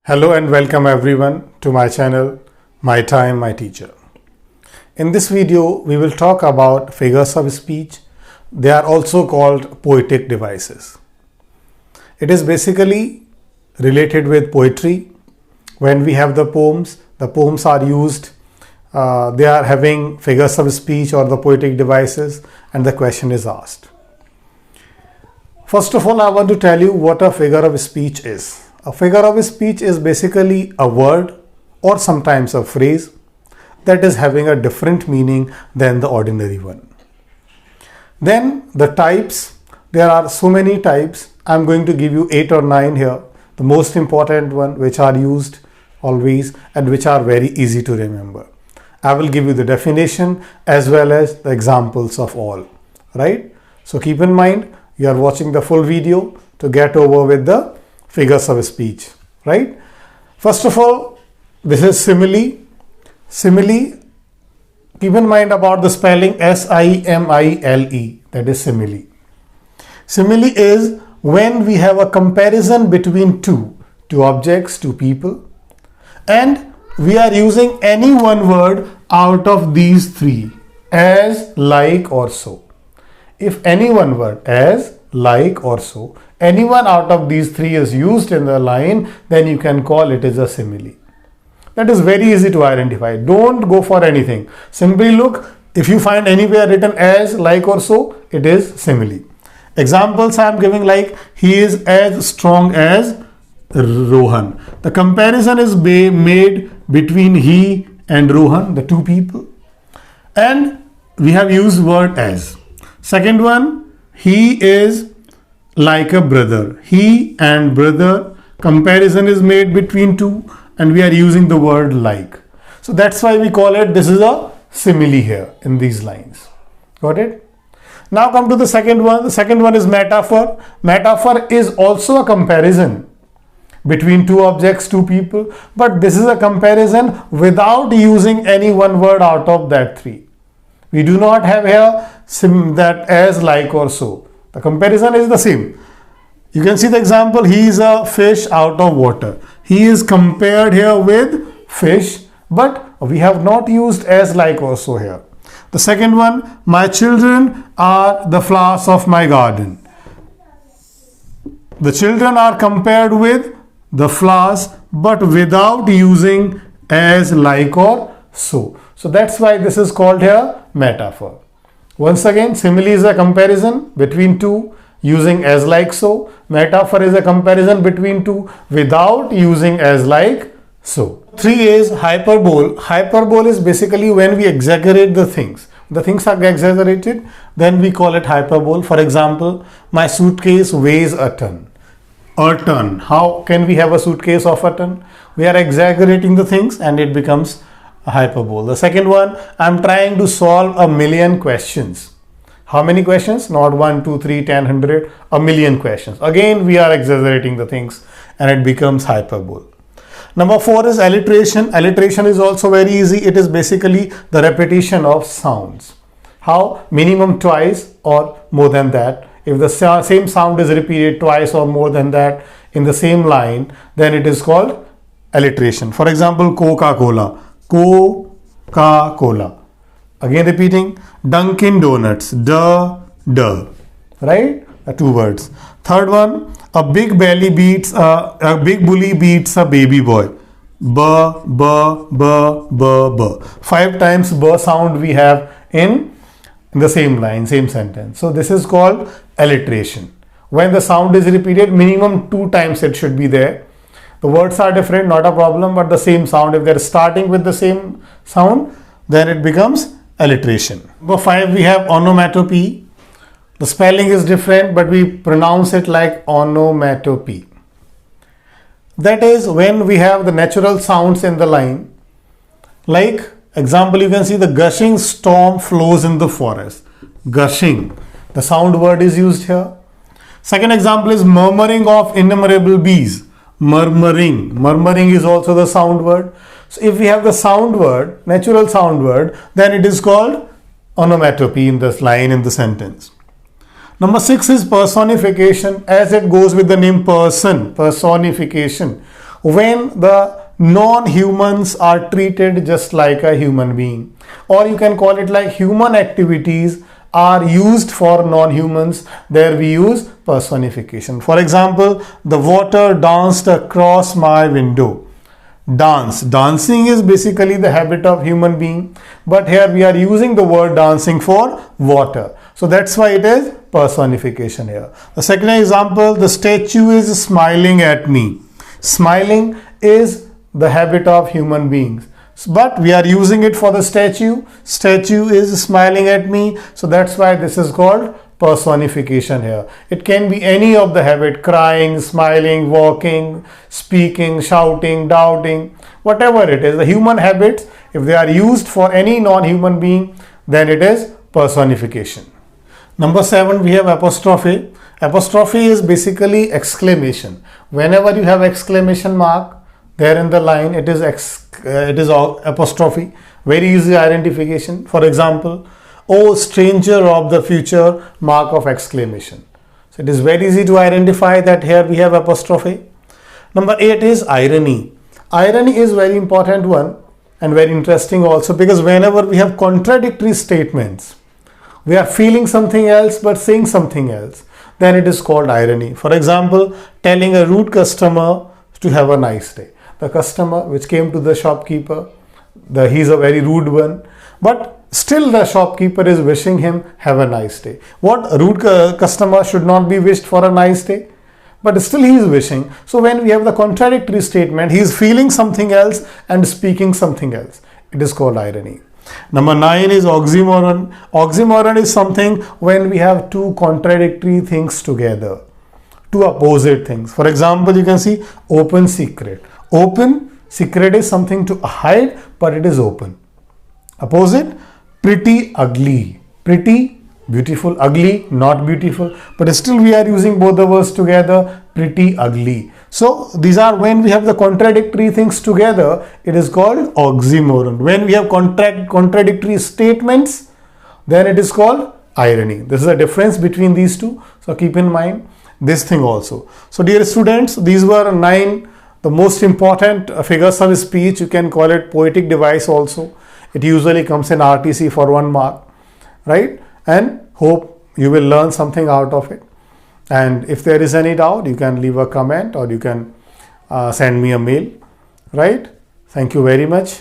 Hello and welcome everyone to my channel, My Time, My Teacher. In this video, we will talk about figures of speech. They are also called poetic devices. It is basically related with poetry. When we have the poems are used, they are having figures of speech or the poetic devices, and the question is asked. First of all, I want to tell you what a figure of speech is. A figure of speech is basically a word or sometimes a phrase that is having a different meaning than the ordinary one. Then the types, there are so many types. I'm going to give you 8 or 9 here. The most important one which are used always and which are very easy to remember. I will give you the definition as well as the examples of all, right? So keep in mind you are watching the full video to get over with the figures of speech, right? First of all, this is simile. Simile, keep in mind about the spelling S-I-M-I-L-E, that is simile. Simile is when we have a comparison between two objects, two people, and we are using any one word out of these three, as, like, or so. If any one word, as, like, or so, anyone out of these three is used in the line, then you can call it as a simile. That is very easy to identify. Don't go for anything. Simply look, if you find anywhere written as, like, or so, it is simile. Examples I am giving, like he is as strong as Rohan. The comparison is made between he and Rohan, the two people, and we have used word as. Second one, he is like a brother. He and brother, comparison is made between two and we are using the word like. So that's why we call it, this is a simile here in these lines. Got it? Now come to the second one. The second one is metaphor. Metaphor is also a comparison between two objects, two people, but this is a comparison without using any one word out of that three. We do not have here that as, like, or so. The comparison is the same. You can see the example, he is a fish out of water. He is compared here with fish, but we have not used as, like, or so here. The second one, my children are the flowers of my garden. The children are compared with the flowers, but without using as, like, or so. So that's why this is called here metaphor. Once again, simile is a comparison between two using as, like, so. Metaphor is a comparison between two without using as, like, so. 3 is hyperbole. Hyperbole is basically when we exaggerate the things. The things are exaggerated, then we call it hyperbole. For example, my suitcase weighs a ton. A ton. How can we have a suitcase of a ton? We are exaggerating the things and it becomes a hyperbole. The second one, I'm trying to solve a million questions. How many questions? Not 1, 2, 3, 10, 100, a million questions. Again, we are exaggerating the things and it becomes hyperbole. Number 4 is alliteration. Alliteration is also very easy. It is basically the repetition of sounds. How? Minimum twice or more than that. If the same sound is repeated twice or more than that in the same line, then it is called alliteration. For example, Coca-Cola. Coca-Cola. Again repeating, Dunkin' Donuts. Duh. Right? 2 words. Third one, a big bully beats a baby boy. B. 5 times b sound we have in the same line, same sentence. So this is called alliteration. When the sound is repeated, minimum 2 times it should be there. The words are different, not a problem, but the same sound. If they're starting with the same sound, then it becomes alliteration. Number 5, we have onomatopoeia. The spelling is different, but we pronounce it like onomatopoeia. That is when we have the natural sounds in the line. Like example, you can see the gushing storm flows in the forest. Gushing. The sound word is used here. Second example is murmuring of innumerable bees. Murmuring. Murmuring is also the sound word. So if we have the sound word, natural sound word, then it is called onomatopoeia in this line, in the sentence. Number 6 is personification, as it goes with the name person, personification. when the non-humans are treated just like a human being, or you can call it like human activities are used for non-humans. There we use personification. For example, the water danced across my window. Dancing is basically the habit of human being, but here we are using the word dancing for water, so that's why it is personification here. The second example, the statue is smiling at me. Smiling is the habit of human beings, but we are using it for the statue. Statue is smiling at me, so that's why this is called personification here. It can be any of the habit: crying, smiling, walking, speaking, shouting, doubting, whatever it is. The human habits, if they are used for any non-human being, then it is personification. Number 7, we have apostrophe. Apostrophe is basically exclamation. Whenever you have exclamation mark there in the line, it is apostrophe. Very easy identification. For example, oh stranger of the future, mark of exclamation. So it is very easy to identify that here we have apostrophe. Number 8 is irony. Irony is very important one and very interesting also, because whenever we have contradictory statements, we are feeling something else but saying something else, then it is called irony. For example, telling a rude customer to have a nice day. The customer which came to the shopkeeper, he's a very rude one, but still the shopkeeper is wishing him have a nice day. What rude customer should not be wished for a nice day, but still he is wishing. So when we have the contradictory statement, he is feeling something else and speaking something else. It is called irony. Number 9 is oxymoron. Oxymoron is something when we have two contradictory things together, two opposite things. For example, you can see open secret. Open secret is something to hide, but it is open. Opposite, pretty ugly. Pretty, beautiful. Ugly, not beautiful. But still we are using both the words together, pretty, ugly. So these are when we have the contradictory things together, it is called oxymoron. When we have contradictory statements, then it is called irony. This is the difference between these two. So keep in mind this thing also. So dear students, these were 9 the most important figures of speech. You can call it poetic device also. It usually comes in RTC for 1 mark, right? And hope you will learn something out of it. And if there is any doubt, you can leave a comment or you can send me a mail, right? Thank you very much.